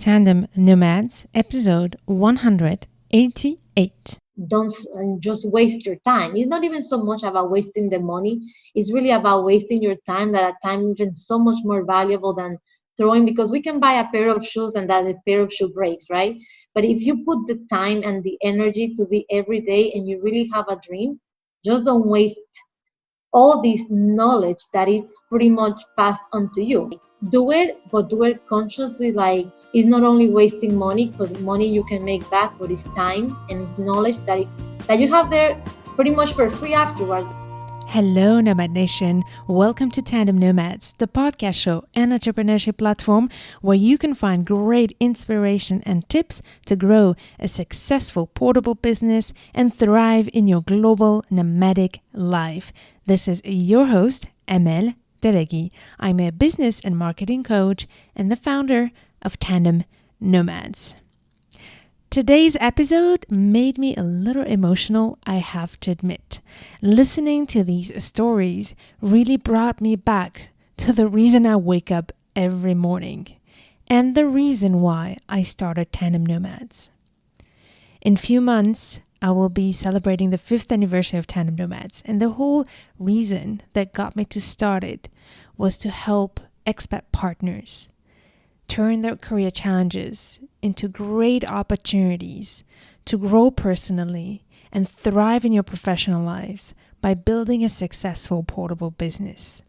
Tandem Nomads, episode 188. Don't just waste your time. It's not even so much about wasting the money. It's really about wasting your time, that time even so much more valuable than throwing, because we can buy a pair of shoes and that a pair of shoe breaks, right? But if you put the time and the energy to be every day and you really have a dream, just don't waste all this knowledge that is pretty much passed on to you. Do it, but do it consciously. Like, it's not only wasting money, because money you can make back, but it's time and it's knowledge that you have there pretty much for free afterwards. Hello, Nomad Nation. Welcome to Tandem Nomads, the podcast show and entrepreneurship platform where you can find great inspiration and tips to grow a successful portable business and thrive in your global nomadic life. This is your host, Edgi. I'm a business and marketing coach and the founder of Tandem Nomads. Today's episode made me a little emotional, I have to admit. Listening to these stories really brought me back to the reason I wake up every morning and the reason why I started Tandem Nomads. In a few months, I will be celebrating the 5th anniversary of Tandem Nomads, and the whole reason that got me to start it was to help expat partners turn their career challenges into great opportunities to grow personally and thrive in your professional lives by building a successful portable business.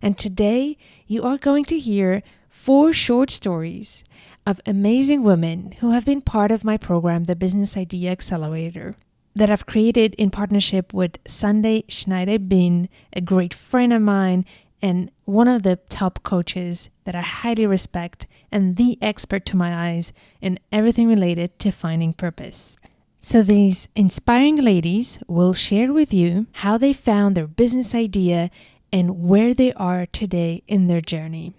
And today, you are going to hear 4 short stories of amazing women who have been part of my program, the Business Idea Accelerator, that I've created in partnership with Sunday Schneider-Bin, a great friend of mine and one of the top coaches that I highly respect and the expert to my eyes in everything related to finding purpose. So these inspiring ladies will share with you how they found their business idea and where they are today in their journey.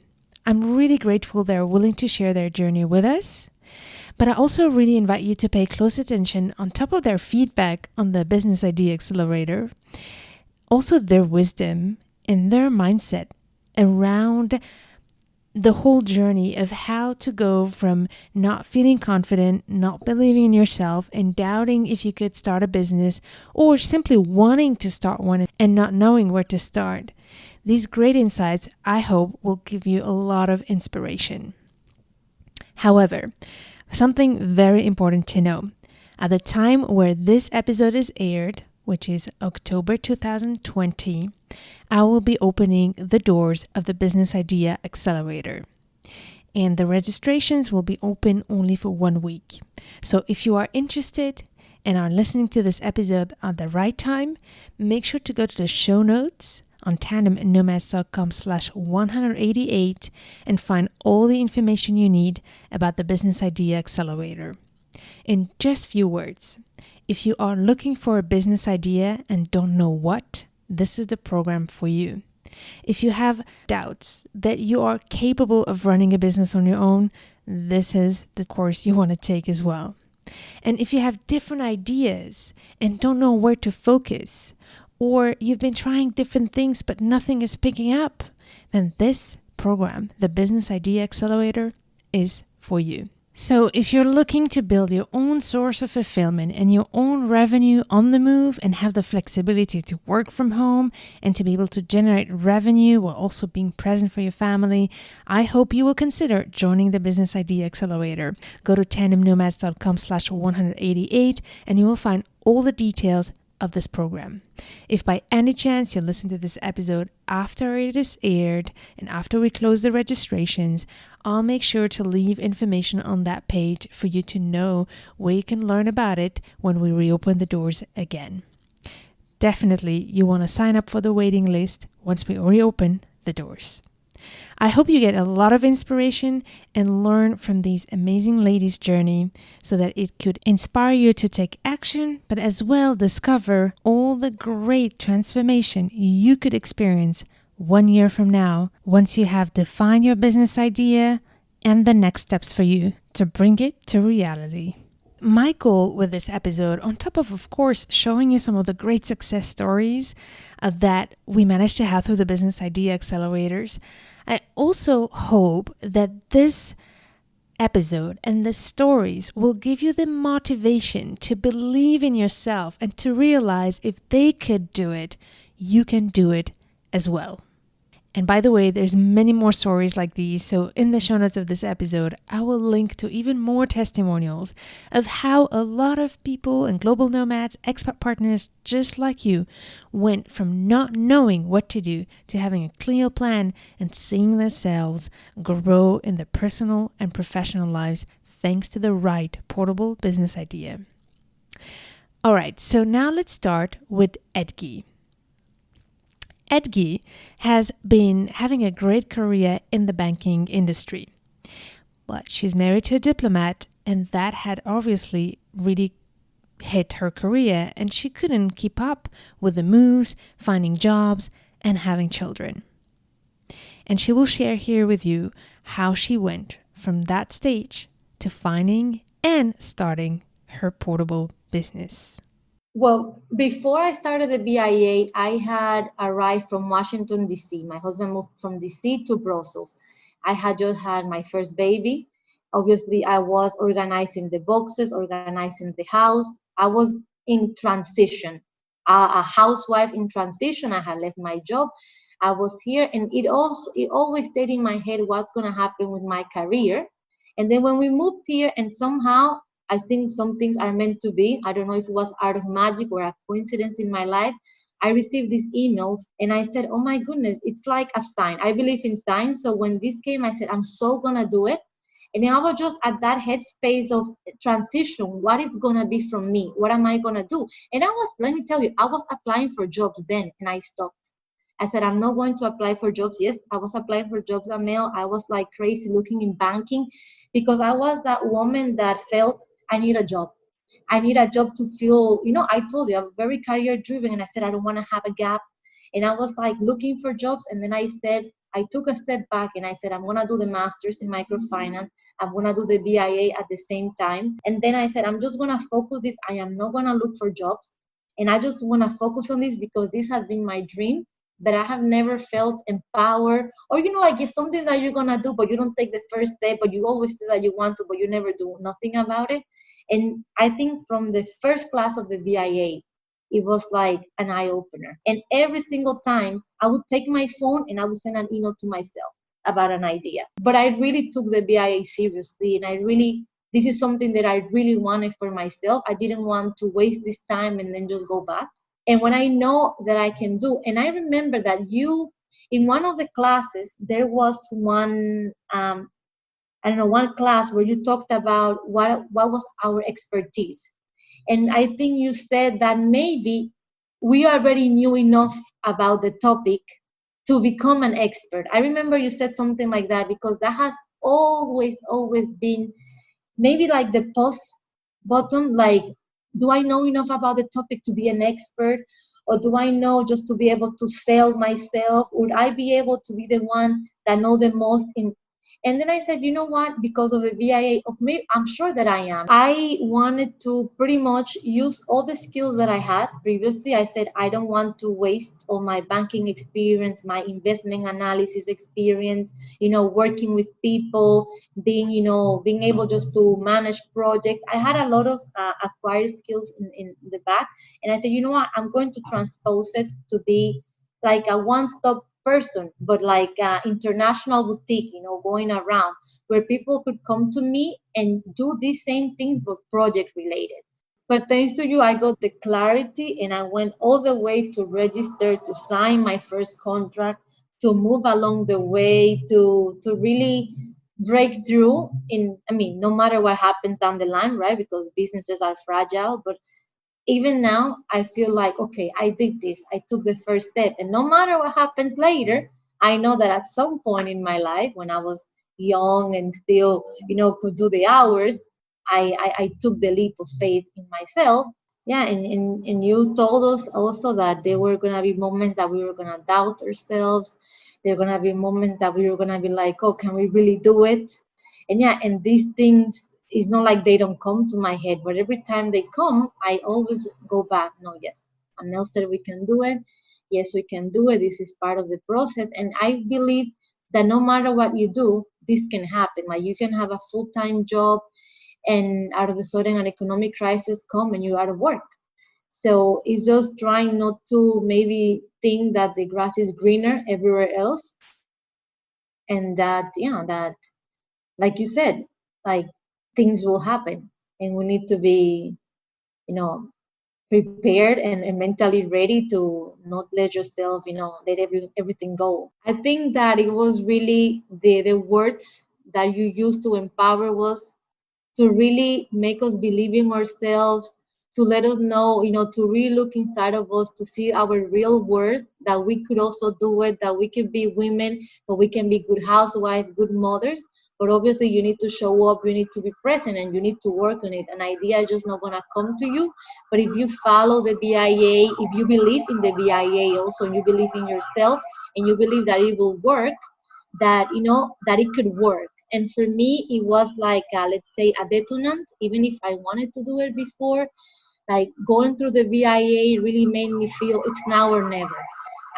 I'm really grateful they're willing to share their journey with us, but I also really invite you to pay close attention on top of their feedback on the Business Idea Accelerator, also their wisdom and their mindset around the whole journey of how to go from not feeling confident, not believing in yourself, and doubting if you could start a business, or simply wanting to start one and not knowing where to start. These great insights, I hope, will give you a lot of inspiration. However, something very important to know. At the time where this episode is aired, which is October 2020, I will be opening the doors of the Business Idea Accelerator. And the registrations will be open only for 1 week. So if you are interested and are listening to this episode at the right time, make sure to go to the show notes on tandemnomads.com/188 and find all the information you need about the Business Idea Accelerator. In just few words, if you are looking for a business idea and don't know what, this is the program for you. If you have doubts that you are capable of running a business on your own, this is the course you want to take as well. And if you have different ideas and don't know where to focus, or you've been trying different things but nothing is picking up, then this program, the Business Idea Accelerator, is for you. So if you're looking to build your own source of fulfillment and your own revenue on the move and have the flexibility to work from home and to be able to generate revenue while also being present for your family, I hope you will consider joining the Business Idea Accelerator. Go to tandemnomads.com/188 and you will find all the details of this program. If by any chance you listen to this episode after it is aired and after we close the registrations, I'll make sure to leave information on that page for you to know where you can learn about it when we reopen the doors again. Definitely, you want to sign up for the waiting list once we reopen the doors. I hope you get a lot of inspiration and learn from these amazing ladies' journey so that it could inspire you to take action, but as well discover all the great transformation you could experience 1 year from now once you have defined your business idea and the next steps for you to bring it to reality. My goal with this episode, on top of course, showing you some of the great success stories that we managed to have through the Business Idea Accelerators, I also hope that this episode and the stories will give you the motivation to believe in yourself and to realize if they could do it, you can do it as well. And by the way, there's many more stories like these, so in the show notes of this episode, I will link to even more testimonials of how a lot of people and global nomads, expat partners just like you, went from not knowing what to do to having a clear plan and seeing themselves grow in their personal and professional lives thanks to the right portable business idea. All right, so now let's start with Edgi. Edgi has been having a great career in the banking industry, but she's married to a diplomat, and that had obviously really hit her career, and she couldn't keep up with the moves, finding jobs, and having children. And she will share here with you how she went from that stage to finding and starting her portable business. Well, before I started the BIA, I had arrived from Washington, D.C. My husband moved from D.C. to Brussels. I had just had my first baby. Obviously, I was organizing the boxes, organizing the house. I was in transition, a housewife in transition. I had left my job. I was here, and it always stayed in my head what's going to happen with my career. And then when we moved here, and somehow I think some things are meant to be. I don't know if it was out of magic or a coincidence in my life. I received this email and I said, oh my goodness, it's like a sign. I believe in signs. So when this came, I said, I'm so going to do it. And then I was just at that headspace of transition. What is going to be from me? What am I going to do? And let me tell you, I was applying for jobs then and I stopped. I said, I'm not going to apply for jobs. Yes, I was applying for jobs at mail. I was like crazy looking in banking because I was that woman that felt I need a job. I need a job to feel, I told you I'm very career driven and I said, I don't want to have a gap. And I was like looking for jobs. And then I took a step back and I said, I'm going to do the master's in microfinance. I'm going to do the BIA at the same time. And then I said, I'm just going to focus this. I am not going to look for jobs. And I just want to focus on this because this has been my dream. But I have never felt empowered or, like it's something that you're going to do, but you don't take the first step, but you always say that you want to, but you never do nothing about it. And I think from the first class of the BIA, it was like an eye opener. And every single time I would take my phone and I would send an email to myself about an idea. But I really took the BIA seriously. And this is something that I really wanted for myself. I didn't want to waste this time and then just go back. And when I know that I can do, and I remember that in one of the classes, there was one class where you talked about what was our expertise. And I think you said that maybe we already knew enough about the topic to become an expert. I remember you said something like that because that has always been maybe like the pause button, like, do I know enough about the topic to be an expert? Or do I know just to be able to sell myself? Would I be able to be the one that know the most And then I said, you know what? Because of the VIA, I'm sure that I am. I wanted to pretty much use all the skills that I had previously. I said, I don't want to waste all my banking experience, my investment analysis experience, working with people, being able just to manage projects. I had a lot of acquired skills in the back. And I said, you know what? I'm going to transpose it to be like a one-stop person, but like an international boutique, going around where people could come to me and do these same things, but project related. But thanks to you, I got the clarity and I went all the way to register, to sign my first contract, to move along the way, to really break through no matter what happens down the line, right? Because businesses are fragile, but even now, I feel like, okay, I did this. I took the first step. And no matter what happens later, I know that at some point in my life, when I was young and still, could do the hours, I took the leap of faith in myself. Yeah, and you told us also that there were going to be moments that we were going to doubt ourselves. There are going to be moments that we were going to be like, oh, can we really do it? And yeah, and these things, it's not like they don't come to my head, but every time they come, I always go back. No, yes, Anel said we can do it. Yes, we can do it. This is part of the process. And I believe that no matter what you do, this can happen. Like you can have a full-time job, and out of the sudden an economic crisis come and you're out of work. So it's just trying not to maybe think that the grass is greener everywhere else, and that that, like you said, like things will happen, and we need to be, you know, prepared and mentally ready to not let yourself, let everything go. I think that it was really the words that you used to empower us, to really make us believe in ourselves, to let us know, to really look inside of us, to see our real worth, that we could also do it, that we can be women, but we can be good housewives, good mothers. But obviously, you need to show up, you need to be present, and you need to work on it. An idea is just not going to come to you. But if you follow the BIA, if you believe in the BIA also, and you believe in yourself, and you believe that it will work, that that it could work. And for me it was like let's say a detonant. Even if I wanted to do it before, like going through the BIA really made me feel it's now or never.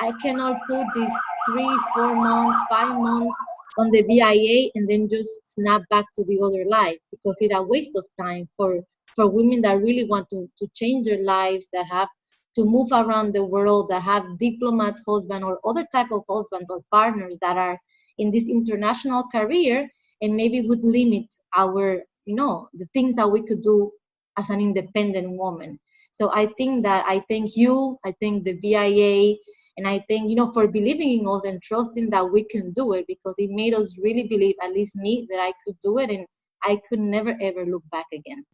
I cannot put these 3 4 months 5 months on the BIA and then just snap back to the other life, because it's a waste of time for women that really want to change their lives, that have to move around the world, that have diplomats husband or other type of husbands or partners that are in this international career, and maybe would limit our, the things that we could do as an independent woman. So I thank you, I thank the BIA, and I thank, for believing in us and trusting that we can do it, because it made us really believe, at least me, that I could do it, and I could never ever look back again.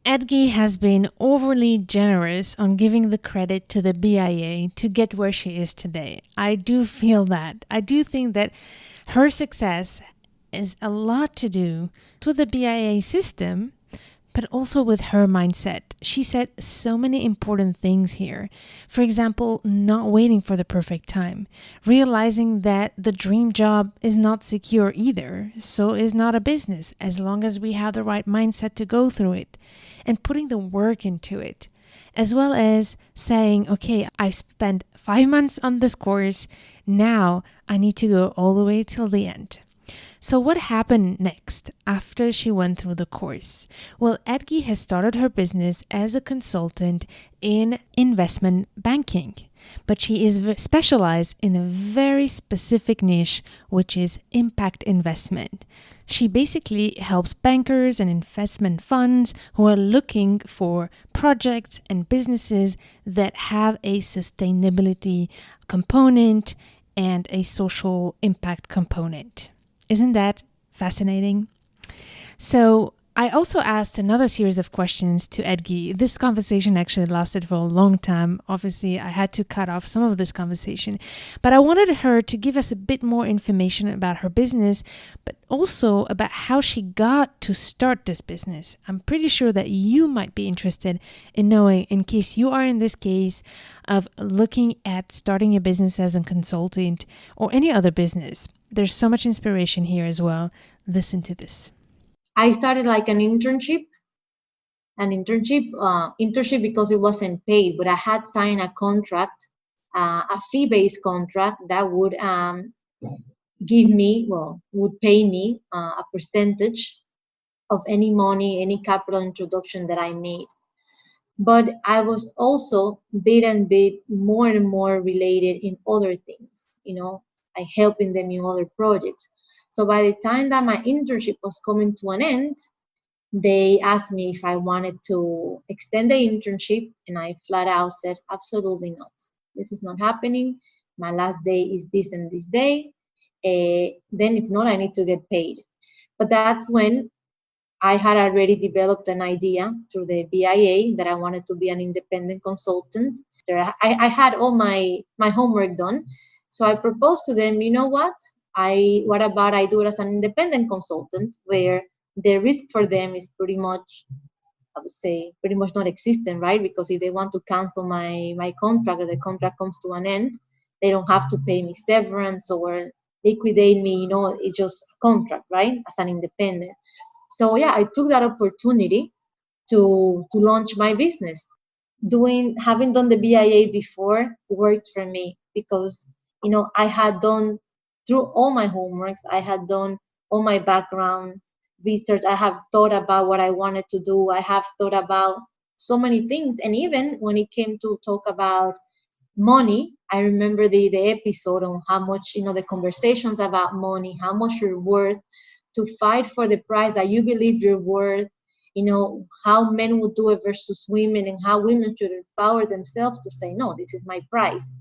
Edgi has been overly generous on giving the credit to the BIA to get where she is today. I do feel that. I do think that her success is a lot to do with the BIA system, but also with her mindset. She said so many important things here. For example, not waiting for the perfect time, realizing that the dream job is not secure either, so is not a business as long as we have the right mindset to go through it, and putting the work into it, as well as saying, okay, I spent 5 months on this course, now I need to go all the way till the end. So what happened next after she went through the course? Well, Edgi has started her business as a consultant in investment banking, but she is specialized in a very specific niche, which is impact investment. She basically helps bankers and investment funds who are looking for projects and businesses that have a sustainability component and a social impact component. Isn't that fascinating? So I also asked another series of questions to Edgi. This conversation actually lasted for a long time. Obviously, I had to cut off some of this conversation, but I wanted her to give us a bit more information about her business, but also about how she got to start this business. I'm pretty sure that you might be interested in knowing, in case you are in this case of looking at starting a business as a consultant or any other business. There's so much inspiration here as well. Listen to this. I started like an internship because it wasn't paid, but I had signed a contract, a fee-based contract that would would pay me a percentage of any money, any capital introduction that I made. But I was also bit and bit more and more related in other things, I helping them in other projects. So by the time that my internship was coming to an end, they asked me if I wanted to extend the internship, and I flat out said, absolutely not. This is not happening. My last day is this and this day. Then if not, I need to get paid. But that's when I had already developed an idea through the BIA that I wanted to be an independent consultant. I had all my homework done. So I proposed to them, you know what? What about I do it as an independent consultant, where the risk for them is pretty much, I would say, pretty much non-existent, right? Because if they want to cancel my contract, or the contract comes to an end, they don't have to pay me severance or liquidate me. It's just a contract, right? As an independent. So yeah, I took that opportunity to launch my business. Having done the BIA before worked for me, because I had done, through all my homeworks, I had done all my background research. I have thought about what I wanted to do. I have thought about so many things. And even when it came to talk about money, I remember the episode on how much, the conversations about money, how much you're worth, to fight for the price that you believe you're worth, how men would do it versus women, and how women should empower themselves to say, no, this is my price,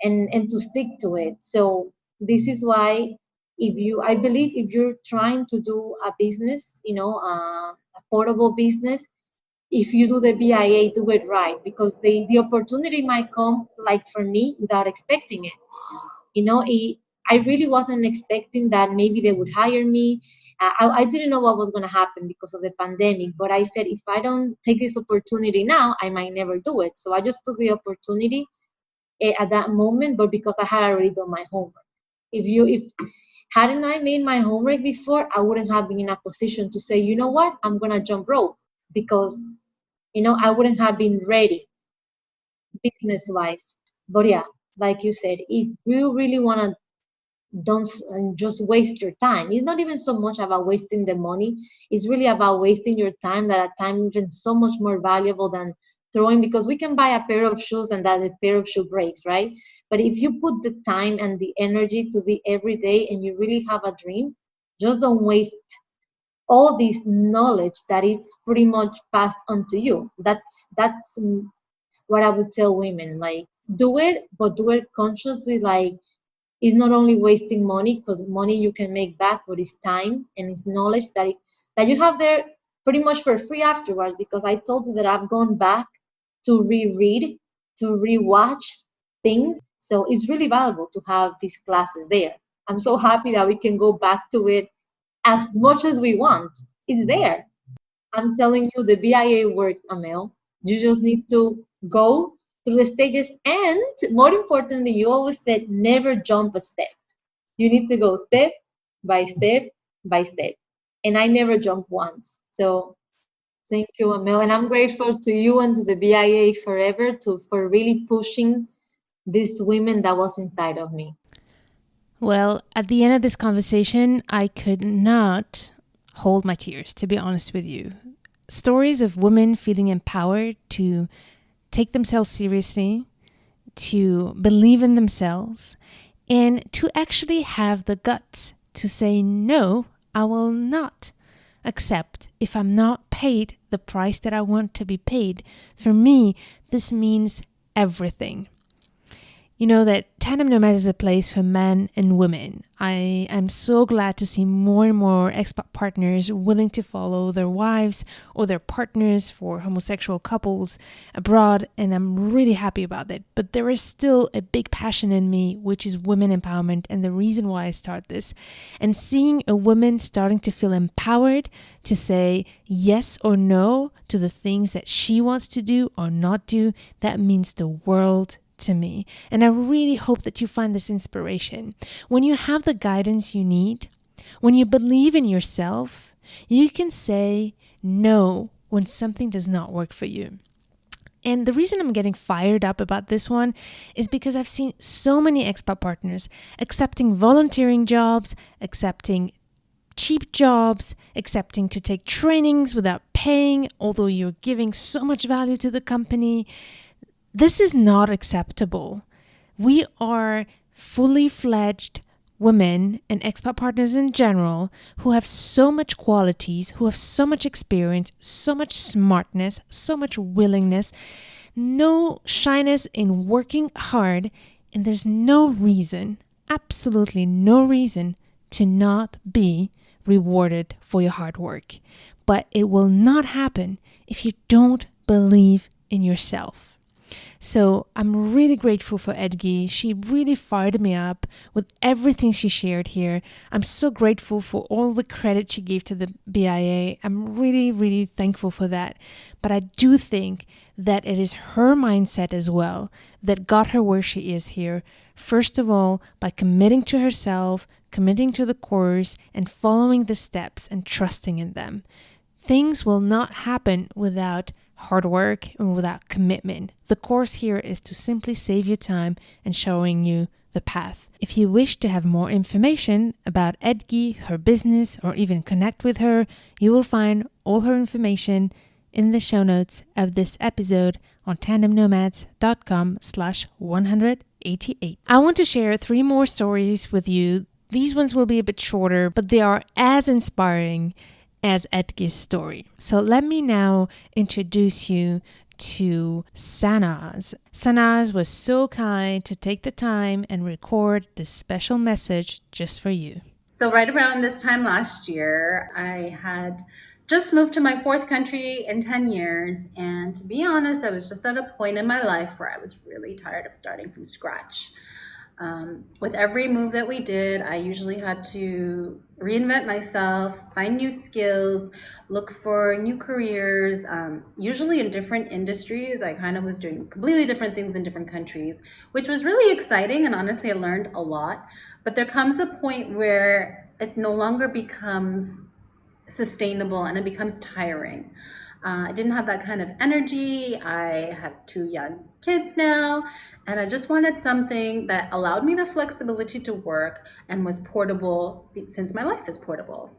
and to stick to it. So this is why, I believe if you're trying to do a business, a portable business, if you do the BIA, do it right, because the opportunity might come, like for me, without expecting it. I really wasn't expecting that maybe they would hire me. I didn't know what was going to happen because of the pandemic, but I said, if I don't take this opportunity now, I might never do it. So I just took the opportunity at that moment, but because I had already done my homework. If hadn't I made my homework before, I wouldn't have been in a position to say, you know what, I'm going to jump rope, because I wouldn't have been ready business wise. But yeah, like you said, if you really want to, don't just waste your time. It's not even so much about wasting the money. It's really about wasting your time, that time is so much more valuable than throwing, because we can buy a pair of shoes and that a pair of shoe breaks, right? But if you put the time and the energy to be every day and you really have a dream, just don't waste all this knowledge that is pretty much passed on to you. That's what I would tell women. Like, do it, but do it consciously. Like, it's not only wasting money, because money you can make back, but it's time and it's knowledge that you have there pretty much for free afterwards. Because I told you that I've gone back to reread, to rewatch things. So it's really valuable to have these classes there. I'm so happy that we can go back to it as much as we want. It's there. I'm telling you, the BIA works, Amel. You just need to go through the stages. And more importantly, you always said never jump a step. You need to go step by step by step. And I never jumped once. So thank you, Amel. And I'm grateful to you and to the BIA forever for really pushing this women that was inside of me. Well, at the end of this conversation, I could not hold my tears, to be honest with you. Stories of women feeling empowered to take themselves seriously, to believe in themselves, and to actually have the guts to say, no, I will not accept if I'm not paid the price that I want to be paid. For me, this means everything. You know that Tandem Nomad is a place for men and women. I am so glad to see more and more expat partners willing to follow their wives or their partners for homosexual couples abroad, and I'm really happy about it. But there is still a big passion in me, which is women empowerment, and the reason why I start this. And seeing a woman starting to feel empowered to say yes or no to the things that she wants to do or not do, that means the world to me. And I really hope that you find this inspiration. When you have the guidance you need, when you believe in yourself, you can say no when something does not work for you. And the reason I'm getting fired up about this one is because I've seen so many expat partners accepting volunteering jobs, accepting cheap jobs, accepting to take trainings without paying, although you're giving so much value to the company. This is not acceptable. We are fully fledged women and expat partners in general who have so much qualities, who have so much experience, so much smartness, so much willingness, no shyness in working hard, and there's no reason, absolutely no reason, to not be rewarded for your hard work. But it will not happen if you don't believe in yourself. So I'm really grateful for Edgi. She really fired me up with everything she shared here. I'm so grateful for all the credit she gave to the BIA. I'm really, really thankful for that. But I do think that it is her mindset as well that got her where she is here. First of all, by committing to herself, committing to the course, and following the steps and trusting in them. Things will not happen without hard work and without commitment. The course here is to simply save you time and showing you the path. If you wish to have more information about Edgi, her business, or even connect with her, you will find all her information in the show notes of this episode on tandemnomads.com/188. I want to share 3 more stories with you. These ones will be a bit shorter, but they are as inspiring as Edgi's story. So let me now introduce you to Santos. Santos was so kind to take the time and record this special message just for you. So right around this time last year, I had just moved to my 4th country in 10 years. And to be honest, I was just at a point in my life where I was really tired of starting from scratch. With every move that we did, I usually had to reinvent myself, find new skills, look for new careers, usually in different industries. I kind of was doing completely different things in different countries, which was really exciting. And honestly, I learned a lot. But there comes a point where it no longer becomes sustainable and it becomes tiring. I didn't have that kind of energy. I have 2 young kids now, and I just wanted something that allowed me the flexibility to work and was portable, since my life is portable.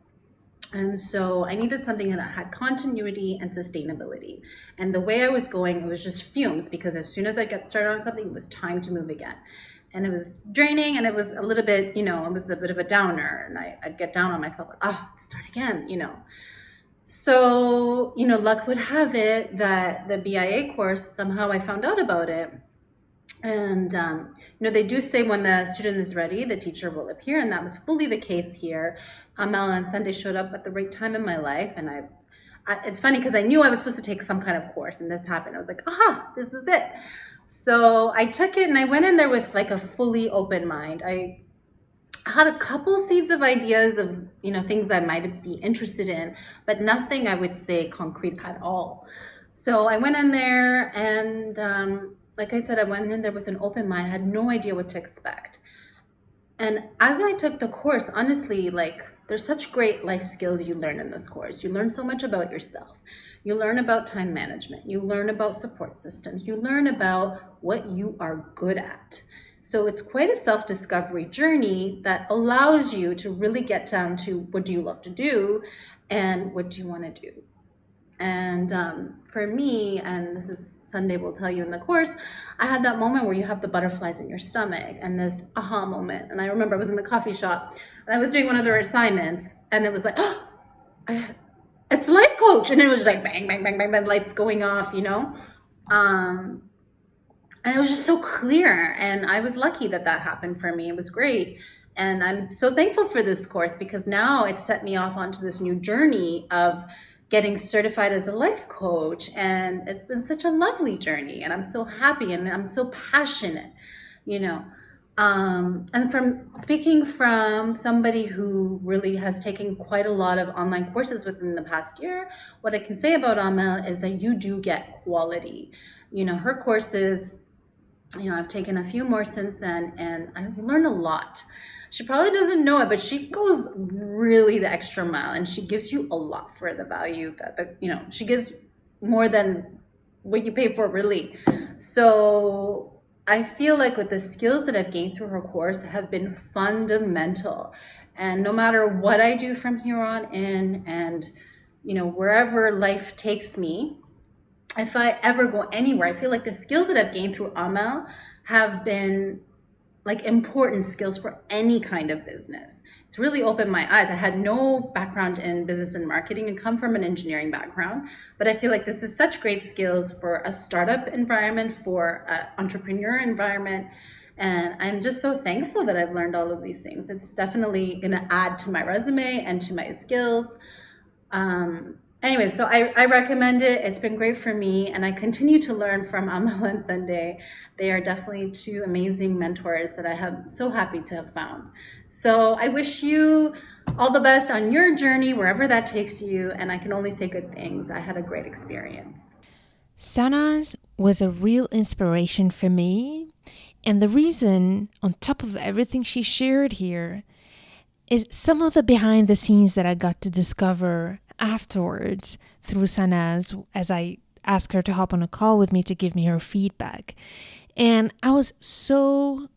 And so I needed something that had continuity and sustainability. And the way I was going, it was just fumes, because as soon as I got started on something, it was time to move again. And it was draining, and it was a little bit, it was a bit of a downer. And I'd get down on myself, like, start again, So, luck would have it that the BIA course, somehow I found out about it. And, they do say when the student is ready, the teacher will appear. And that was fully the case here. Amel and Sunday showed up at the right time in my life. And it's funny because I knew I was supposed to take some kind of course, and this happened. I was like, this is it. So I took it, and I went in there with like a fully open mind. I had a couple seeds of ideas of, things I might be interested in, but nothing I would say concrete at all. So I went in there, and like I said, I went in there with an open mind. I had no idea what to expect. And as I took the course, honestly, there's such great life skills you learn in this course. You learn so much about yourself. You learn about time management. You learn about support systems. You learn about what you are good at. So it's quite a self-discovery journey that allows you to really get down to what do you love to do and what do you want to do. And for me, and this is Sunday will tell you in the course, I had that moment where you have the butterflies in your stomach and this aha moment. And I remember I was in the coffee shop and I was doing one of their assignments, and it was like, it's life coach. And it was just like bang, bang, bang, bang, bang, lights going off, And it was just so clear. And I was lucky that happened for me. It was great. And I'm so thankful for this course, because now it set me off onto this new journey of getting certified as a life coach. And it's been such a lovely journey. And I'm so happy and I'm so passionate, And from speaking from somebody who really has taken quite a lot of online courses within the past year, what I can say about Amel is that you do get quality. Her courses, I've taken a few more since then, and I've learned a lot. She probably doesn't know it, but she goes really the extra mile, and she gives you a lot for the value that she gives more than what you pay for, really. So I feel like with the skills that I've gained through her course have been fundamental. And no matter what I do from here on in, and wherever life takes me, if I ever go anywhere, I feel like the skills that I've gained through Amel have been important skills for any kind of business. It's really opened my eyes. I had no background in business and marketing and come from an engineering background, but I feel like this is such great skills for a startup environment, for an entrepreneur environment. And I'm just so thankful that I've learned all of these things. It's definitely going to add to my resume and to my skills. Anyway, so I recommend it. It's been great for me, and I continue to learn from Amel and Sunday. They are definitely 2 amazing mentors that I am so happy to have found. So I wish you all the best on your journey, wherever that takes you, and I can only say good things. I had a great experience. Santos was a real inspiration for me, and the reason, on top of everything she shared here, is some of the behind the scenes that I got to discover afterwards through Santos as I asked her to hop on a call with me to give me her feedback. And I was so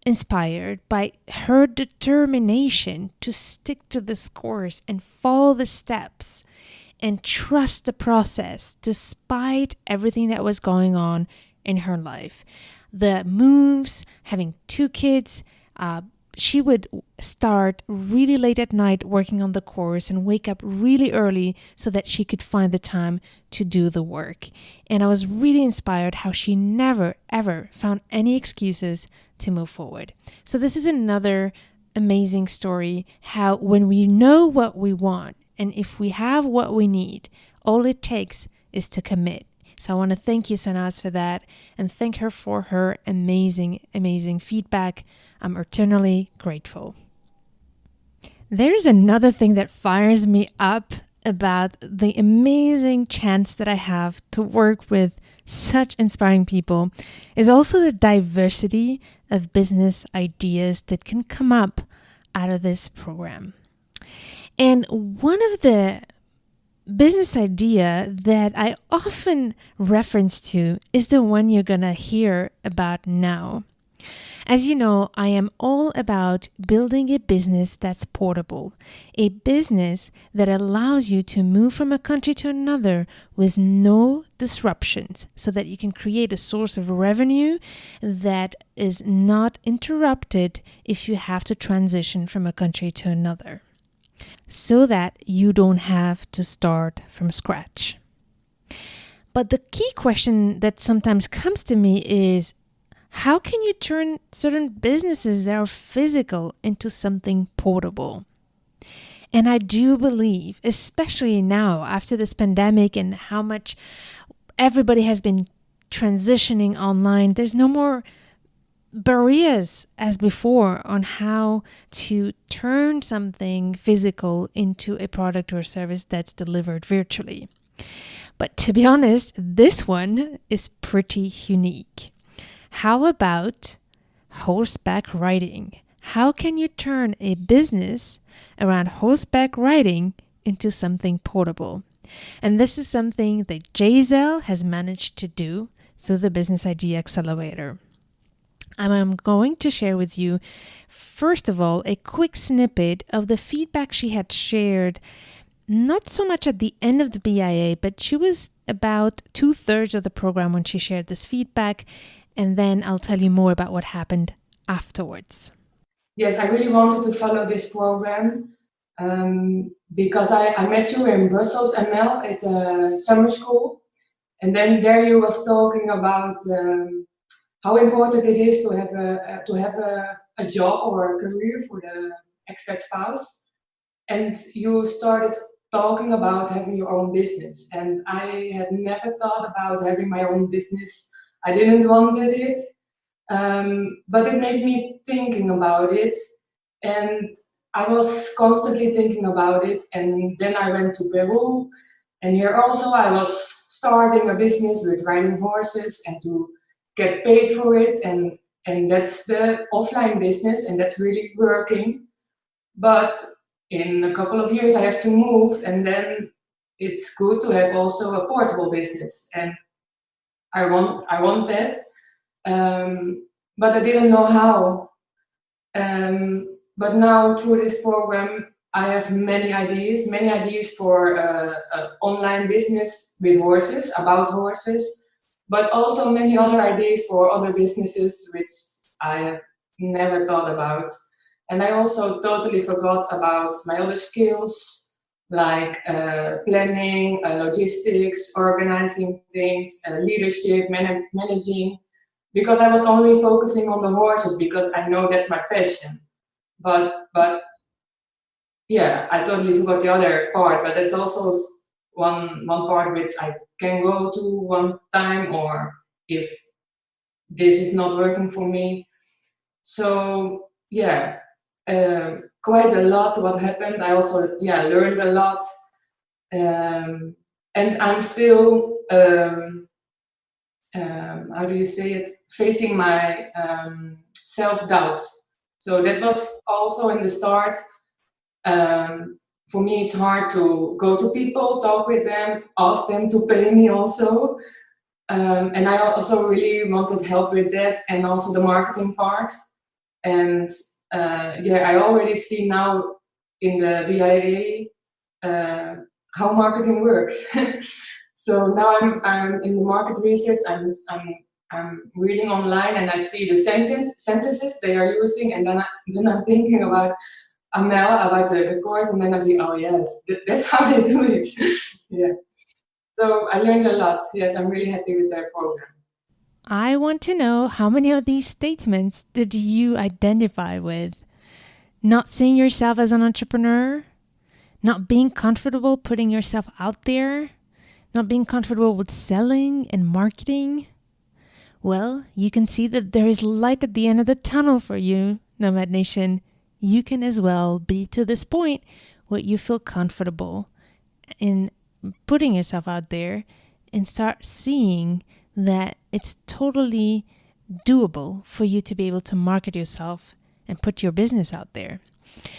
inspired by her determination to stick to this course and follow the steps and trust the process despite everything that was going on in her life. The moves, having 2 kids, she would start really late at night working on the course and wake up really early so that she could find the time to do the work. And I was really inspired how she never, ever found any excuses to move forward. So this is another amazing story, how when we know what we want and if we have what we need, all it takes is to commit. So I want to thank you, Santos, for that and thank her for her amazing, amazing feedback. I'm eternally grateful. There's another thing that fires me up about the amazing chance that I have to work with such inspiring people is also the diversity of business ideas that can come up out of this program. And one of the business idea that I often reference to is the one you're going to hear about now. As you know, I am all about building a business that's portable, a business that allows you to move from a country to another with no disruptions so that you can create a source of revenue that is not interrupted if you have to transition from a country to another, so that you don't have to start from scratch. But the key question that sometimes comes to me is, how can you turn certain businesses that are physical into something portable? And I do believe, especially now after this pandemic and how much everybody has been transitioning online, there's no more barriers as before on how to turn something physical into a product or service that's delivered virtually. But to be honest, this one is pretty unique. How about horseback riding? How can you turn a business around horseback riding into something portable? And this is something that Giselle has managed to do through the Business Idea Accelerator. I'm going to share with you, first of all, a quick snippet of the feedback she had shared, not so much at the end of the BIA, but she was about 2/3 of the program when she shared this feedback. And then I'll tell you more about what happened afterwards. Yes, I really wanted to follow this program because I met you in Brussels, ML, at the summer school. And then there you was talking about how important it is to have a job or a career for the expat spouse. And you started talking about having your own business. And I had never thought about having my own business. I didn't want it, but it made me thinking about it, and I was constantly thinking about it. And then I went to Peru, and here also I was starting a business with riding horses and to get paid for it, and that's the offline business, and that's really working. But in a couple of years I have to move, and then it's good to have also a portable business, and I want that, but I didn't know how. But now through this program, I have many ideas for an online business with horses, about horses, but also many other ideas for other businesses which I have never thought about. And I also totally forgot about my other skills, like planning, logistics, organizing things, leadership, managing, because I was only focusing on the horses because I know that's my passion. But yeah, I totally forgot the other part, but that's also one part which I can go to one time, or if this is not working for me. So yeah, quite a lot what happened. I also learned a lot, and I'm still how do you say it, facing my self-doubt. So that was also in the start. For me it's hard to go to people, talk with them, ask them to pay me also, and I also really wanted help with that, and also the marketing part. And I already see now in the BIA how marketing works. So now I'm in the market research. I'm reading online and I see the sentences they are using, and then I'm thinking about Amel, about the course, and then I see, oh yes, that's how they do it. Yeah. So I learned a lot. Yes, I'm really happy with their program. I want to know, how many of these statements did you identify with? Not seeing yourself as an entrepreneur, not being comfortable putting yourself out there, not being comfortable with selling and marketing. Well, you can see that there is light at the end of the tunnel for you, Nomad Nation. You can as well be to this point where you feel comfortable in putting yourself out there and start seeing that it's totally doable for you to be able to market yourself and put your business out there.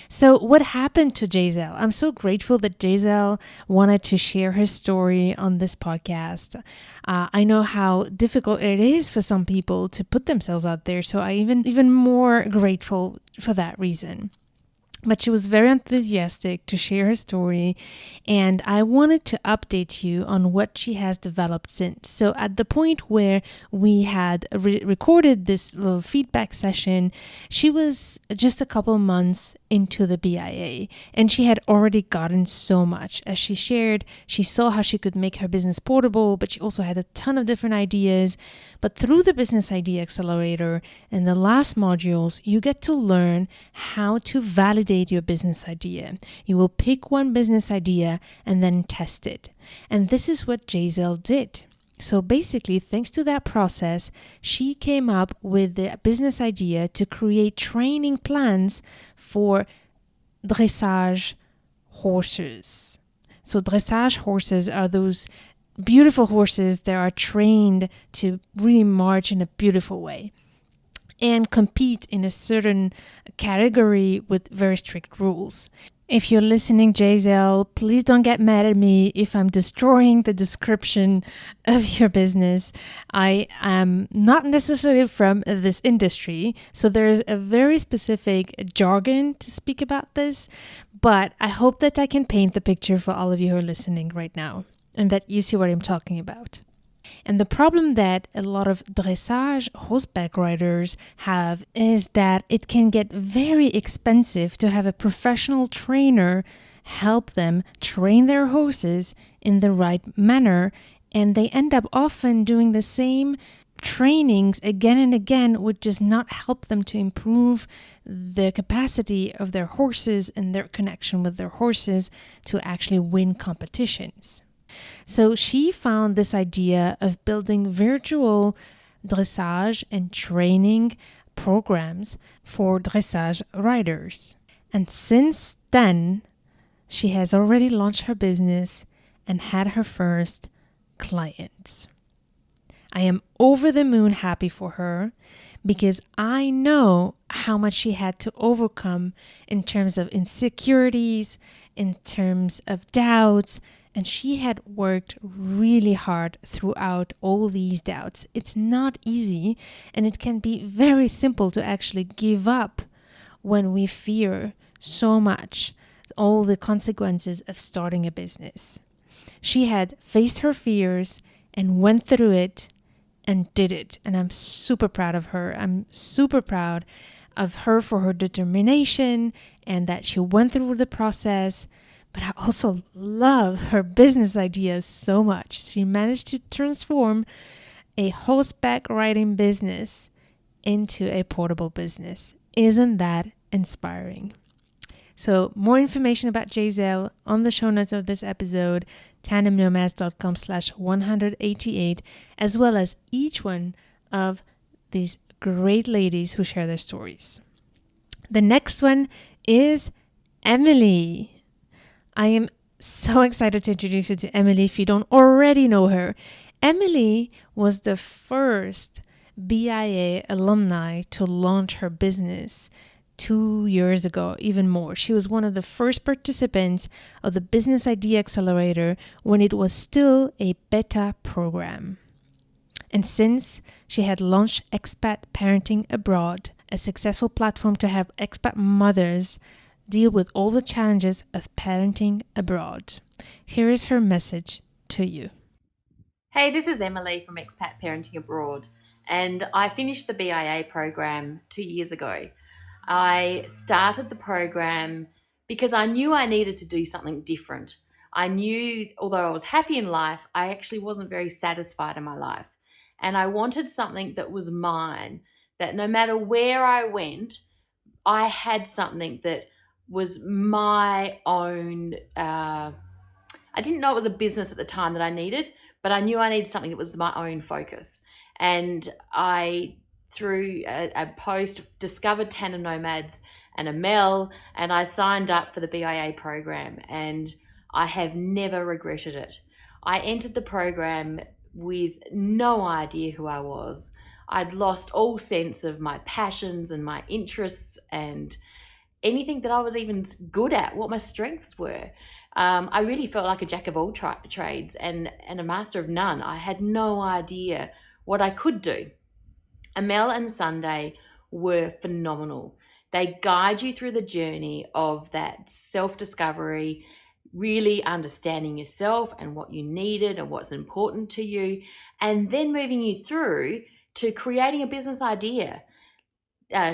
So what happened to Giselle? I'm so grateful that Giselle wanted to share her story on this podcast. I know how difficult it is for some people to put themselves out there, so I even more grateful for that reason. But she was very enthusiastic to share her story, and I wanted to update you on what she has developed since. So at the point where we had recorded this little feedback session, she was just a couple months into the BIA, and she had already gotten so much. As she shared, she saw how she could make her business portable, but she also had a ton of different ideas. But through the Business Idea Accelerator and the last modules, you get to learn how to validate your business idea. You will pick one business idea and then test it. And this is what Giselle did. So basically, thanks to that process, she came up with the business idea to create training plans for dressage horses. So dressage horses are those beautiful horses that are trained to really march in a beautiful way and compete in a certain category with very strict rules. If you're listening, Giselle, please don't get mad at me if I'm destroying the description of your business. I am not necessarily from this industry, so there's a very specific jargon to speak about this, but I hope that I can paint the picture for all of you who are listening right now and that you see what I'm talking about. And the problem that a lot of dressage horseback riders have is that it can get very expensive to have a professional trainer help them train their horses in the right manner. And they end up often doing the same trainings again and again, which does not help them to improve the capacity of their horses and their connection with their horses to actually win competitions. So she found this idea of building virtual dressage and training programs for dressage riders. And since then, she has already launched her business and had her first clients. I am over the moon happy for her because I know how much she had to overcome in terms of insecurities, in terms of doubts, and she had worked really hard throughout all these doubts. It's not easy, and it can be very simple to actually give up when we fear so much all the consequences of starting a business. She had faced her fears and went through it and did it. And I'm super proud of her. I'm super proud of her for her determination and that she went through the process. But I also love her business ideas so much. She managed to transform a horseback riding business into a portable business. Isn't that inspiring? So more information about Giselle on the show notes of this episode, tandemnomads.com/188, as well as each one of these great ladies who share their stories. The next one is Emily. I am so excited to introduce you to Emily if you don't already know her. Emily was the first BIA alumni to launch her business 2 years ago, even more. She was one of the first participants of the Business Idea Accelerator when it was still a beta program. And since she had launched Expat Parenting Abroad, a successful platform to help expat mothers deal with all the challenges of parenting abroad. Here is her message to you. Hey, this is Emily from Expat Parenting Abroad, and I finished the BIA program 2 years ago. I started the program because I knew I needed to do something different. I knew, although I was happy in life, I actually wasn't very satisfied in my life. And I wanted something that was mine, that no matter where I went, I had something that was my own. I didn't know it was a business at the time that I needed, but I knew I needed something that was my own focus. And I, through a post, discovered Tandem Nomads and Amel, and I signed up for the BIA program, and I have never regretted it. I entered the program with no idea who I was. I'd lost all sense of my passions and my interests and anything that I was even good at, what my strengths were. I really felt like a jack of all trades and a master of none. I had no idea what I could do. Amel and Sunday were phenomenal. They guide you through the journey of that self-discovery, really understanding yourself and what you needed and what's important to you, and then moving you through to creating a business idea,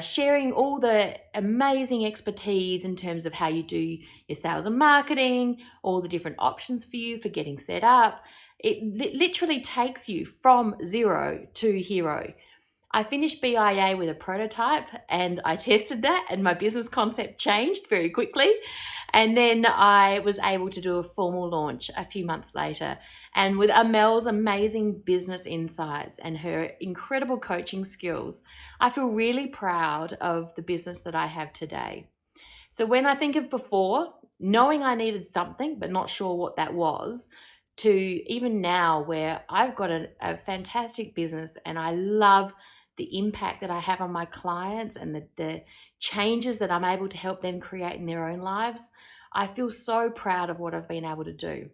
sharing all the amazing expertise in terms of how you do your sales and marketing, all the different options for you for getting set up. It literally takes you from zero to hero. I finished BIA with a prototype and I tested that, and my business concept changed very quickly. And then I was able to do a formal launch a few months later. And with Amel's amazing business insights and her incredible coaching skills, I feel really proud of the business that I have today. So when I think of before, knowing I needed something but not sure what that was, to even now where I've got a fantastic business and I love the impact that I have on my clients and the changes that I'm able to help them create in their own lives, I feel so proud of what I've been able to do.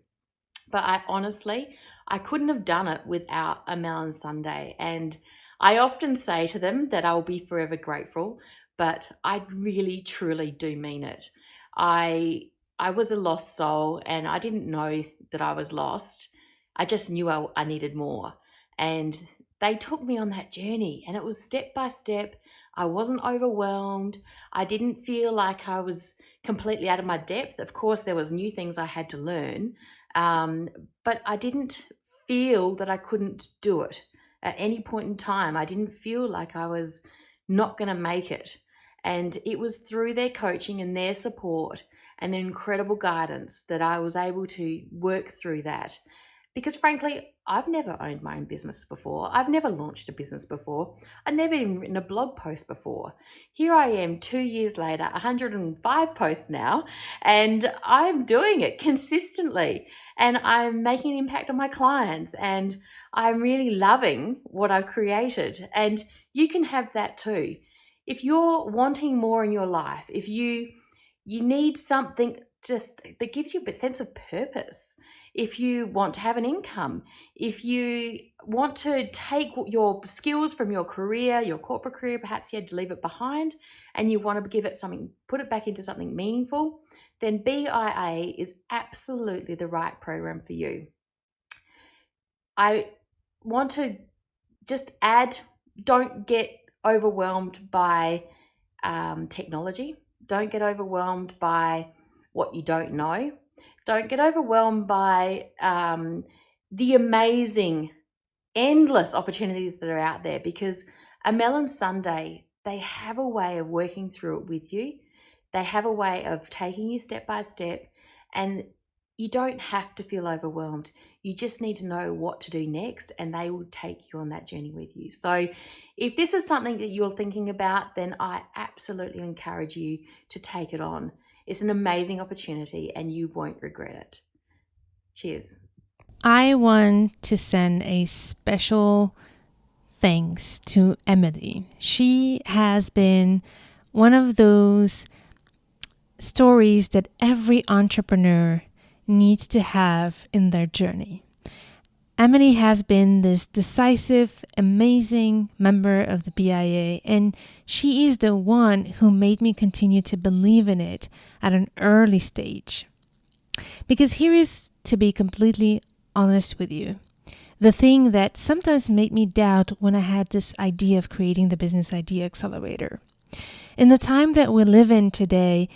But I couldn't have done it without Amel and Sunday. And I often say to them that I will be forever grateful, but I really, truly do mean it. I was a lost soul and I didn't know that I was lost. I just knew I needed more. And they took me on that journey, and it was step by step. I wasn't overwhelmed. I didn't feel like I was completely out of my depth. Of course, there was new things I had to learn, but I didn't feel that I couldn't do it at any point in time. I didn't feel like I was not going to make it. And it was through their coaching and their support and their incredible guidance that I was able to work through that. Because frankly, I've never owned my own business before. I've never launched a business before. I've never even written a blog post before. Here I am 2 years later, 105 posts now, and I'm doing it consistently. And I'm making an impact on my clients, and I'm really loving what I've created. And you can have that too. If you're wanting more in your life, if you need something just that gives you a sense of purpose, if you want to have an income, if you want to take your skills from your career, your corporate career, perhaps you had to leave it behind and you want to give it something, put it back into something meaningful, then BIA is absolutely the right program for you. I want to just add, don't get overwhelmed by technology. Don't get overwhelmed by what you don't know. Don't get overwhelmed by the amazing, endless opportunities that are out there, because Amel and Sunday, they have a way of working through it with you. They have a way of taking you step by step, and you don't have to feel overwhelmed. You just need to know what to do next, and they will take you on that journey with you. So if this is something that you're thinking about, then I absolutely encourage you to take it on. It's an amazing opportunity and you won't regret it. Cheers. I want to send a special thanks to Emily. She has been one of those stories that every entrepreneur needs to have in their journey. Emily has been this decisive, amazing member of the BIA, and she is the one who made me continue to believe in it at an early stage. Because here is to be completely honest with you. The thing that sometimes made me doubt when I had this idea of creating the Business Idea Accelerator. In the time that we live in today,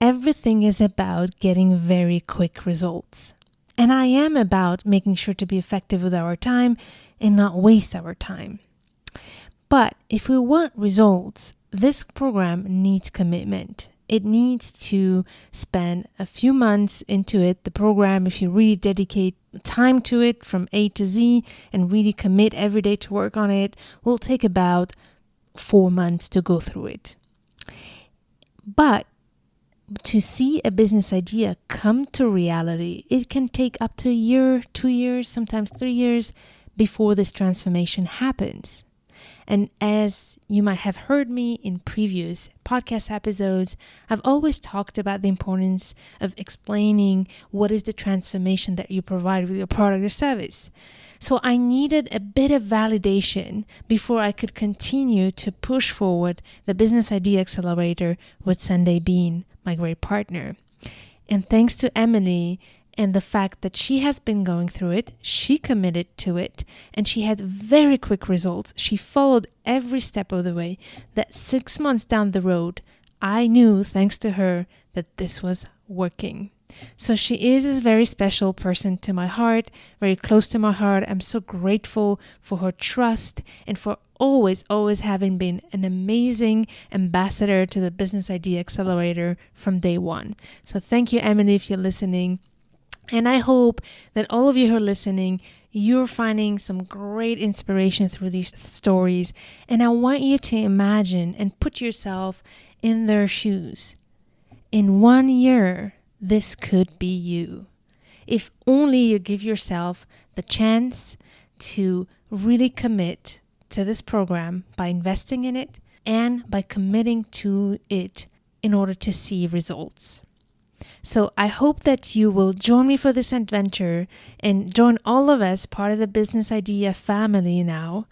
everything is about getting very quick results. And I am about making sure to be effective with our time and not waste our time. But if we want results, this program needs commitment. It needs to spend a few months into it. The program, if you really dedicate time to it from A to Z and really commit every day to work on it, will take about 4 months to go through it. But to see a business idea come to reality, it can take up to a year, 2 years, sometimes 3 years before this transformation happens. And as you might have heard me in previous podcast episodes, I've always talked about the importance of explaining what is the transformation that you provide with your product or service. So I needed a bit of validation before I could continue to push forward the Business Idea Accelerator with Sunday Bean, my great partner. And thanks to Emily and the fact that she has been going through it, she committed to it, and she had very quick results. She followed every step of the way, that 6 months down the road, I knew, thanks to her, that this was working. So she is a very special person to my heart, very close to my heart. I'm so grateful for her trust and for always having been an amazing ambassador to the Business Idea Accelerator from day one. So thank you, Emily, if you're listening. And I hope that all of you who are listening, you're finding some great inspiration through these stories. And I want you to imagine and put yourself in their shoes. In 1 year, this could be you. If only you give yourself the chance to really commit to this program by investing in it and by committing to it in order to see results. So I hope that you will join me for this adventure and join all of us, part of the Business Idea family now.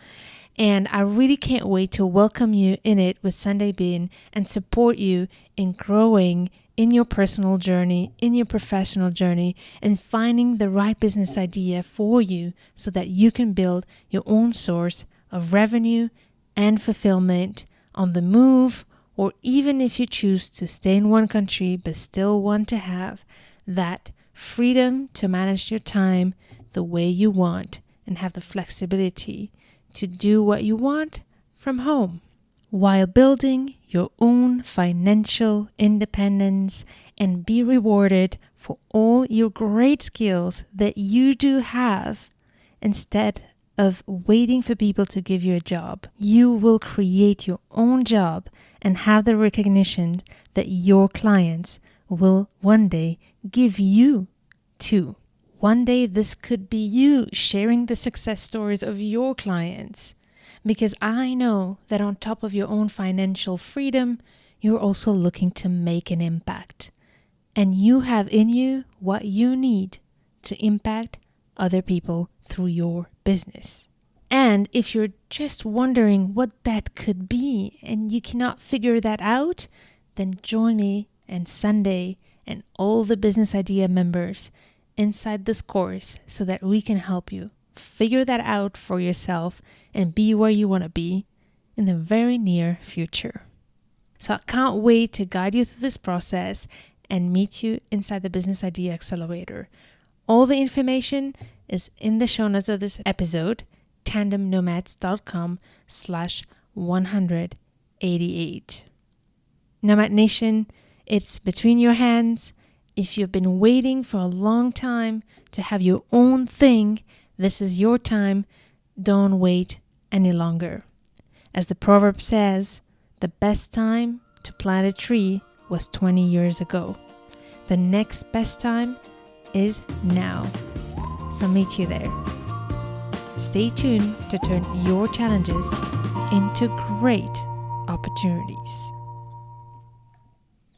And I really can't wait to welcome you in it with Sunday Bean and support you in growing in your personal journey, in your professional journey, and finding the right business idea for you so that you can build your own source of revenue and fulfillment on the move, or even if you choose to stay in one country but still want to have that freedom to manage your time the way you want and have the flexibility to do what you want from home while building your own financial independence and be rewarded for all your great skills that you do have instead of waiting for people to give you a job. You will create your own job and have the recognition that your clients will one day give you too. One day this could be you sharing the success stories of your clients, because I know that on top of your own financial freedom, you're also looking to make an impact. And you have in you what you need to impact other people through your business. And if you're just wondering what that could be and you cannot figure that out, then join me and Sunday and all the Business Idea members inside this course so that we can help you figure that out for yourself and be where you want to be in the very near future. So I can't wait to guide you through this process and meet you inside the Business Idea Accelerator. All the information is in the show notes of this episode, tandemnomads.com/188. Nomad Nation, it's between your hands. If you've been waiting for a long time to have your own thing, this is your time. Don't wait any longer. As the proverb says, the best time to plant a tree was 20 years ago. The next best time is now. So meet you there. Stay tuned to turn your challenges into great opportunities.